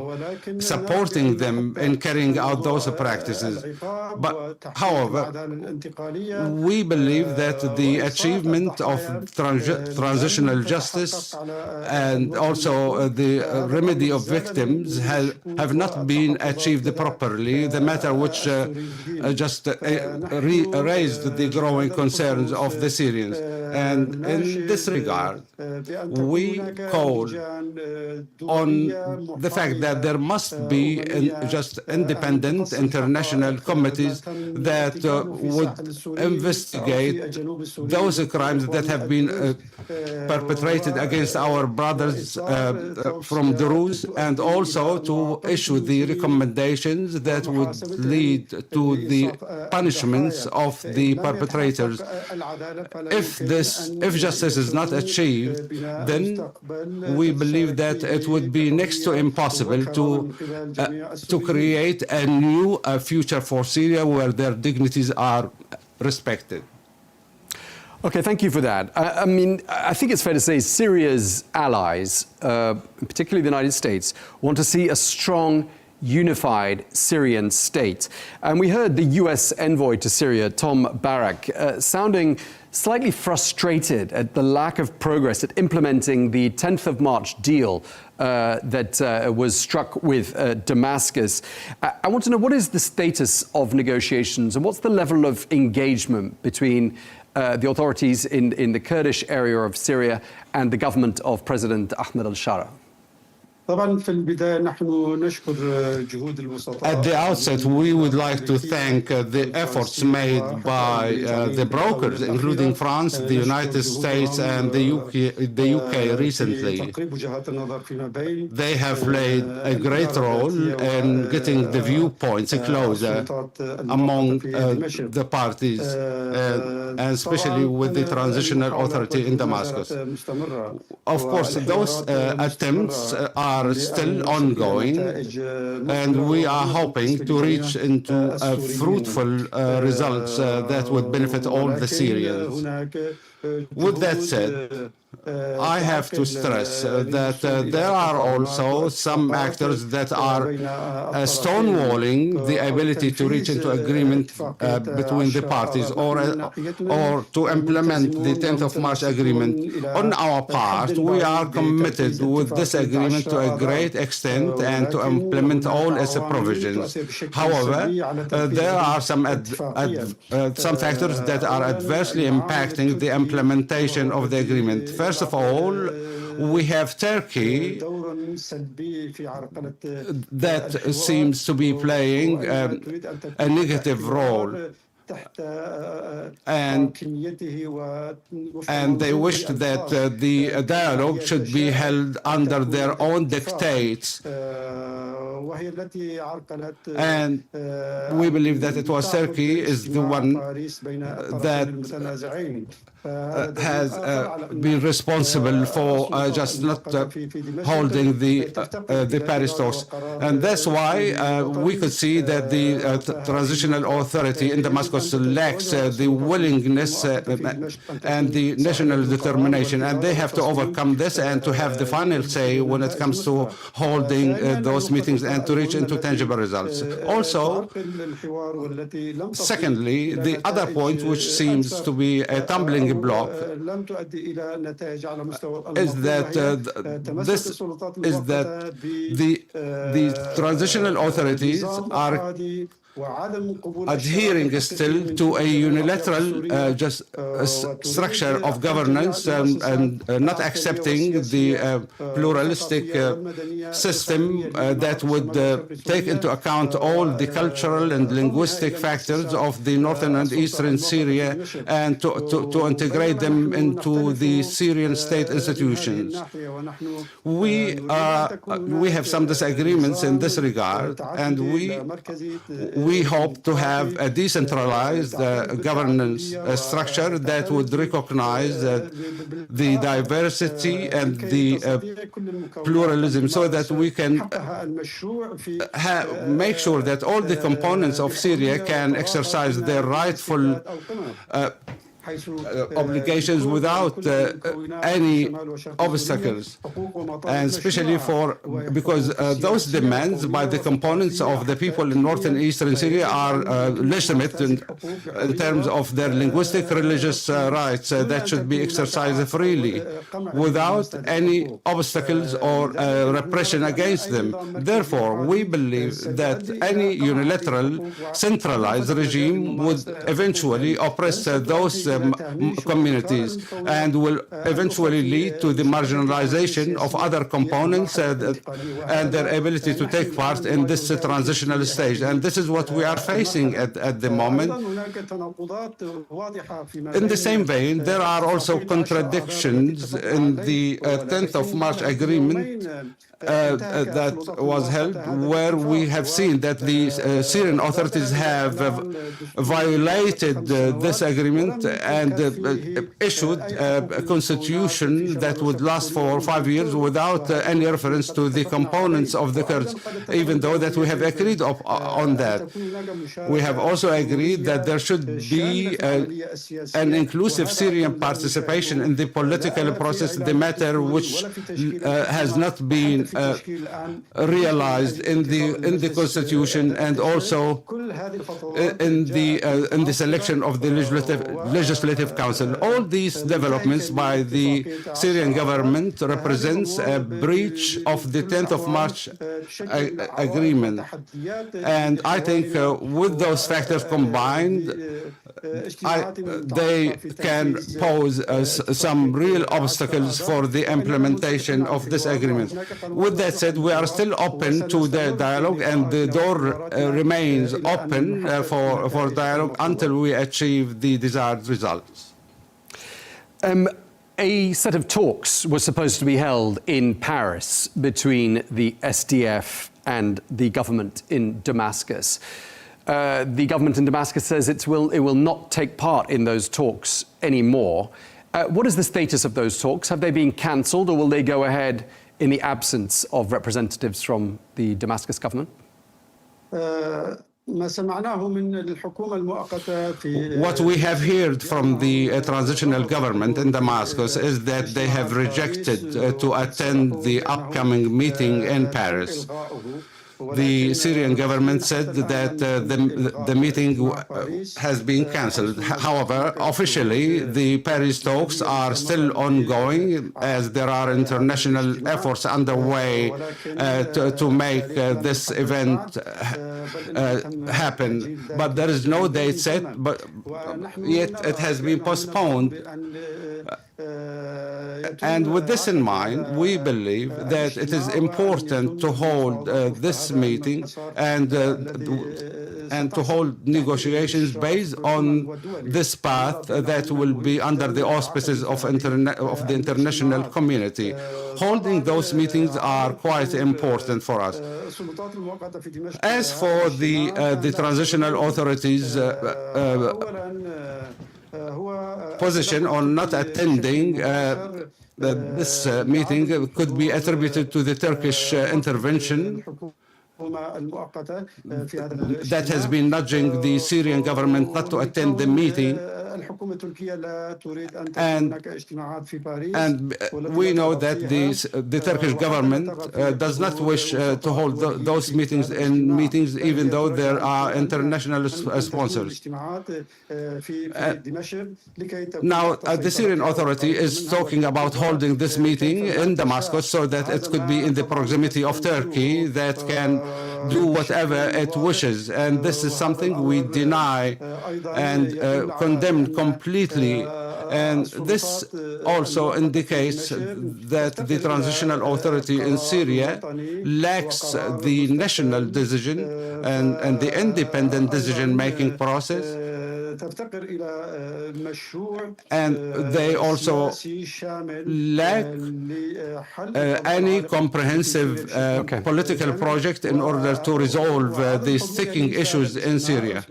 supporting them in carrying out those practices. But, however, we believe that the achievement of transitional justice and also the remedy of victims have not been achieved properly, the matter which just raised the growing concerns of the Syrians. And in this regard, we call on the fact that there must be just independent international committees that would investigate those crimes that have been perpetrated against our brothers from Druze, and also to issue the recommendations that would lead to the punishments of the perpetrators. If justice is not achieved, then we believe that it would be next to impossible to create a new future for Syria where their dignities are respected. Okay, thank you for that. I mean, I think it's fair to say Syria's allies, particularly the United States, want to see a strong, unified Syrian state. And we heard the US envoy to Syria, Tom Burges, sounding slightly frustrated at the lack of progress at implementing the 10th of March deal that was struck with Damascus. I want to know, what is the status of negotiations and what's the level of engagement between the authorities in the Kurdish area of Syria and the government of President Ahmed al-Shara? At the outset, we would like to thank the efforts made by the brokers, including France, the United States, and the UK recently. They have played a great role in getting the viewpoints closer among the parties, and especially with the transitional authority in Damascus. Of course, those attempts are still ongoing, and we are hoping to reach into fruitful results that would benefit all the Syrians. With that said, I have to stress that there are also some actors that are stonewalling the ability to reach into agreement between the parties or to implement the 10th of March agreement. On our part, we are committed with this agreement to a great extent and to implement all its provisions. However, there are some factors that are adversely impacting the implementation of the agreement. First of all, we have Turkey that seems to be playing a negative role. And they wished that the dialogue should be held under their own dictates. And we believe that it was Turkey is the one that has been responsible for just not holding the Paris talks. And that's why we could see that the transitional authority in Damascus lacks the willingness and the national determination, and they have to overcome this and to have the final say when it comes to holding those meetings and to reach into tangible results. Also, secondly, the other point which seems to be a tumbling block is that the transitional authorities adhering still to a unilateral structure of governance and not accepting the pluralistic system that would take into account all the cultural and linguistic factors of the northern and eastern Syria and to integrate them into the Syrian state institutions. We have some disagreements in this regard, and we hope to have a decentralized governance structure that would recognize the diversity and the pluralism, so that we can make sure that all the components of Syria can exercise their rightful obligations without any obstacles, and especially because those demands by the components of the people in northern and eastern Syria are legitimate in terms of their linguistic, religious rights that should be exercised freely without any obstacles or repression against them. Therefore, we believe that any unilateral centralized regime would eventually oppress those communities and will eventually lead to the marginalization of other components and their ability to take part in this transitional stage. And this is what we are facing at the moment. In the same vein, there are also contradictions in the 10th of March agreement that was held, where we have seen that the Syrian authorities have violated this agreement and issued a constitution that would last for 5 years without any reference to the components of the Kurds, even though that we have agreed on that. We have also agreed that there should be an inclusive Syrian participation in the political process, the matter which has not been realized in the constitution, and also in the selection of the legislative council. All these developments by the Syrian government represents a breach of the 10th of March agreement, and I think with those factors combined, they can pose some real obstacles for the implementation of this agreement. With that said, we are still open to the dialogue, and the door remains open for dialogue until we achieve the desired results. A set of talks was supposed to be held in Paris between the SDF and the government in Damascus. The government in Damascus says it will not take part in those talks anymore. What is the status of those talks? Have they been cancelled, or will they go ahead in the absence of representatives from the Damascus government? What we have heard from the transitional government in Damascus is that they have rejected to attend the upcoming meeting in Paris. The Syrian government said that the meeting has been cancelled. However, officially, the Paris talks are still ongoing, as there are international efforts underway to make this event happen. But there is no date set, but yet it has been postponed. And with this in mind, we believe that it is important to hold this meeting and to hold negotiations based on this path that will be under the auspices of the international community. Holding those meetings are quite important for us. As for the transitional authorities' position on not attending this meeting could be attributed to the Turkish intervention that has been nudging the Syrian government not to attend the meeting. And we know that the Turkish government does not wish to hold those meetings even though there are international sponsors. Now, the Syrian Authority is talking about holding this meeting in Damascus so that it could be in the proximity of Turkey that can do whatever it wishes. And this is something we deny and condemn completely. And this also indicates that the transitional authority in Syria lacks the national decision and the independent decision-making process. And they also lack any comprehensive political project in order to resolve the sticking issues in Syria.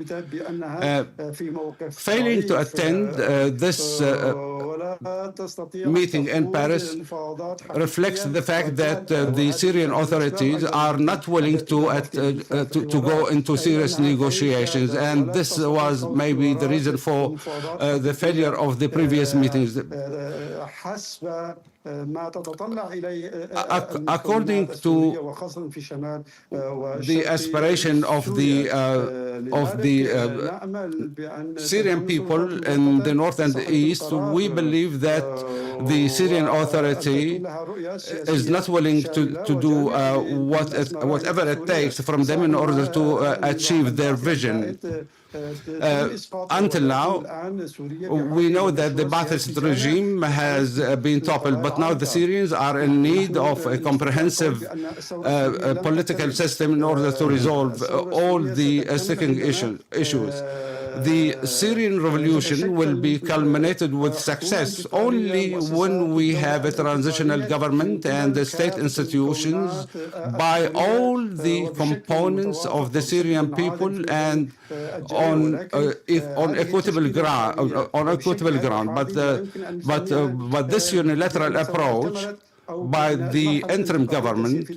Failing to attend this meeting in Paris reflects the fact that the Syrian authorities are not willing to go into serious negotiations, and this was maybe the reason for the failure of the previous meetings. According to the aspiration of the Syrian people in the north and the east, we believe that the Syrian authority is not willing to do whatever it takes from them in order to achieve their vision. Until now, we know that the Ba'athist regime has been toppled, but now the Syrians are in need of a comprehensive political system in order to resolve all the sticking issues. The Syrian revolution will be culminated with success only when we have a transitional government and the state institutions by all the components of the Syrian people and on equitable ground. But this unilateral approach by the interim government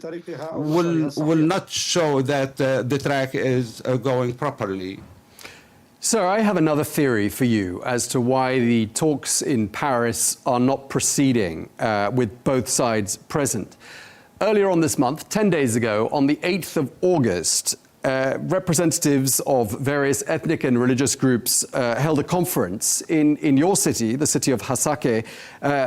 will not show that the track is going properly. Sir, I have another theory for you as to why the talks in Paris are not proceeding with both sides present. Earlier on this month, 10 days ago, on the 8th of August, representatives of various ethnic and religious groups held a conference in your city, the city of Hasake,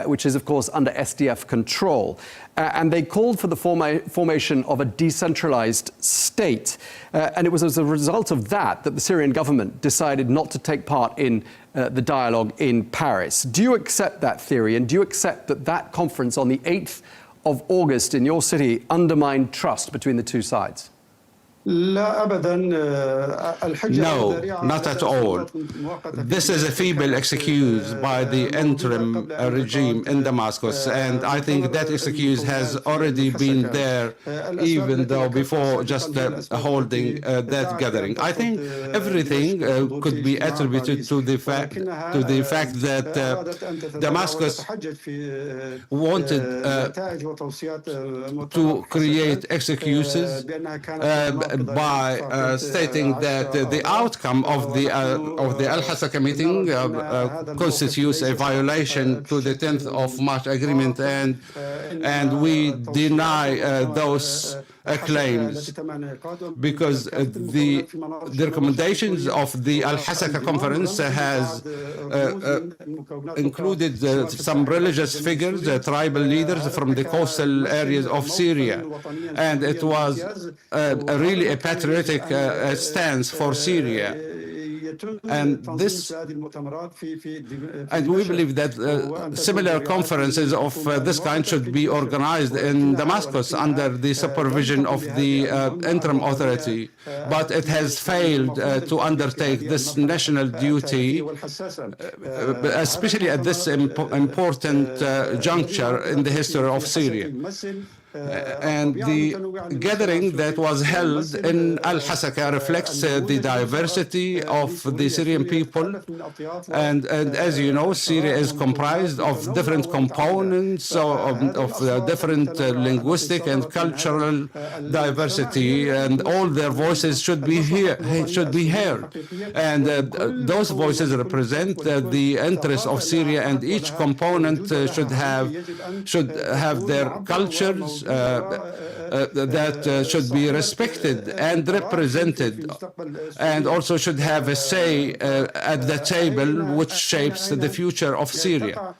which is, of course, under SDF control. And they called for the formation of a decentralized state. And it was as a result of that that the Syrian government decided not to take part in the dialogue in Paris. Do you accept that theory? And do you accept that that conference on the 8th of August in your city undermined trust between the two sides? No, not at all. This is a feeble excuse by the interim regime in Damascus, and I think that excuse has already been there even though before just holding that gathering. I think everything could be attributed to the fact that Damascus wanted to create excuses by stating that the outcome of the Al-Hasaka meeting constitutes a violation to the 10th of March agreement, and we deny those claims because the recommendations of the Al-Hasaka conference has included some religious figures, tribal leaders from the coastal areas of Syria, and it was really a patriotic stance for Syria. And we believe that similar conferences of this kind should be organized in Damascus under the supervision of the interim authority. But it has failed to undertake this national duty, especially at this important juncture in the history of Syria. And the gathering that was held in Al-Hasaka reflects the diversity of the Syrian people. And as you know, Syria is comprised of different components of different linguistic and cultural diversity, and all their voices should be heard. And those voices represent the interests of Syria, and each component should have their cultures that should be respected and represented, and also should have a say at the table which shapes the future of Syria.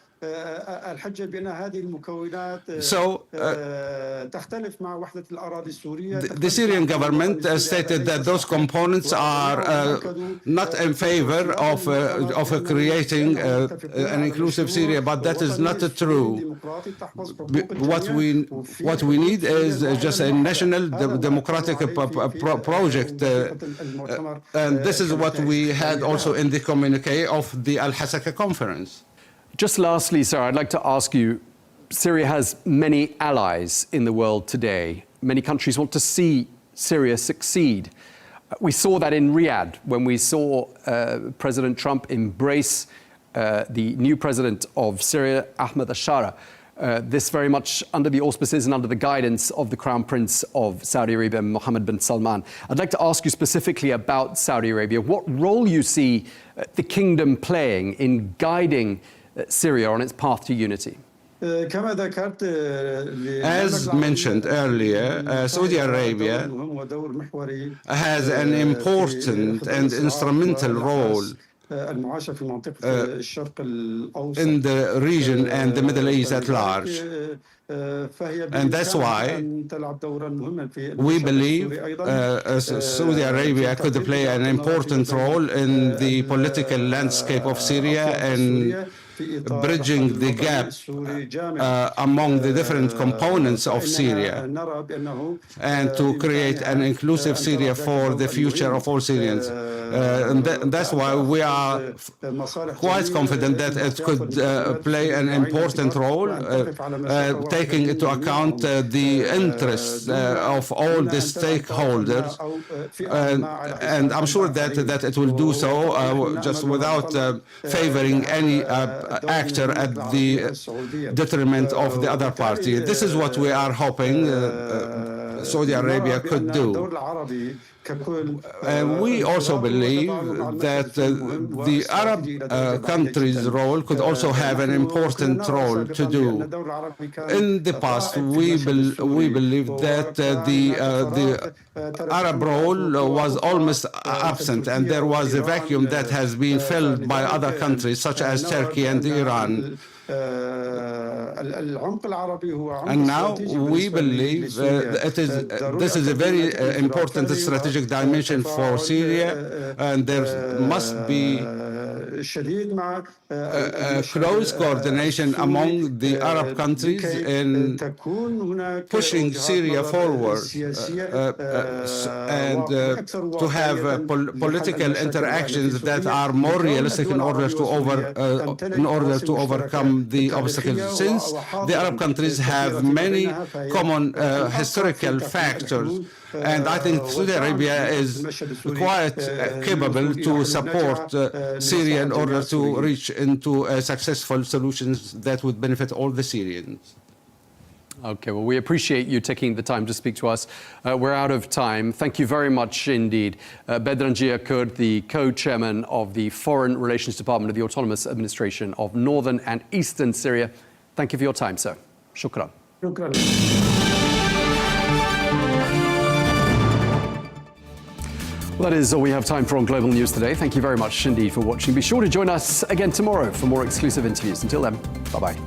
So the Syrian government stated that those components are not in favor of creating an inclusive Syria, but that is not true. What we need is just a national democratic project, and this is what we had also in the communique of the Al-Hasaka conference. Just lastly, sir, I'd like to ask you, Syria has many allies in the world today. Many countries want to see Syria succeed. We saw that in Riyadh when we saw President Trump embrace the new president of Syria, Ahmed al-Shara. This very much under the auspices and under the guidance of the Crown Prince of Saudi Arabia, Mohammed bin Salman. I'd like to ask you specifically about Saudi Arabia, what role you see the kingdom playing in guiding Syria on its path to unity. As mentioned earlier, Saudi Arabia has an important and instrumental role in the region and the Middle East at large. And that's why we believe Saudi Arabia could play an important role in the political landscape of Syria and bridging the gap among the different components of Syria and to create an inclusive Syria for the future of all Syrians. And that's why we are quite confident that it could play an important role, taking into account the interests of all the stakeholders. And I'm sure that it will do so just without favoring any actor at the detriment of the other party. This is what we are hoping Saudi Arabia could do. And we also believe that the Arab countries' role could also have an important role to do. In the past, we believe that the Arab role was almost absent, and there was a vacuum that has been filled by other countries such as Turkey and Iran. And now we believe this is a very important strategic dimension for Syria, and there must be close coordination among the Arab countries in pushing Syria forward and to have political interactions that are more realistic in order to overcome the obstacles, since the Arab countries have many common historical factors. And I think Saudi Arabia is quite capable to support Syria in order to reach into successful solutions that would benefit all the Syrians. Okay, well, we appreciate you taking the time to speak to us. We're out of time. Thank you very much indeed. Bedran Kurd, the co-chairman of the Foreign Relations Department of the Autonomous Administration of Northern and Eastern Syria. Thank you for your time, sir. Shukran. Shukran. Well, that is all we have time for on Global News today. Thank you very much indeed for watching. Be sure to join us again tomorrow for more exclusive interviews. Until then, bye-bye.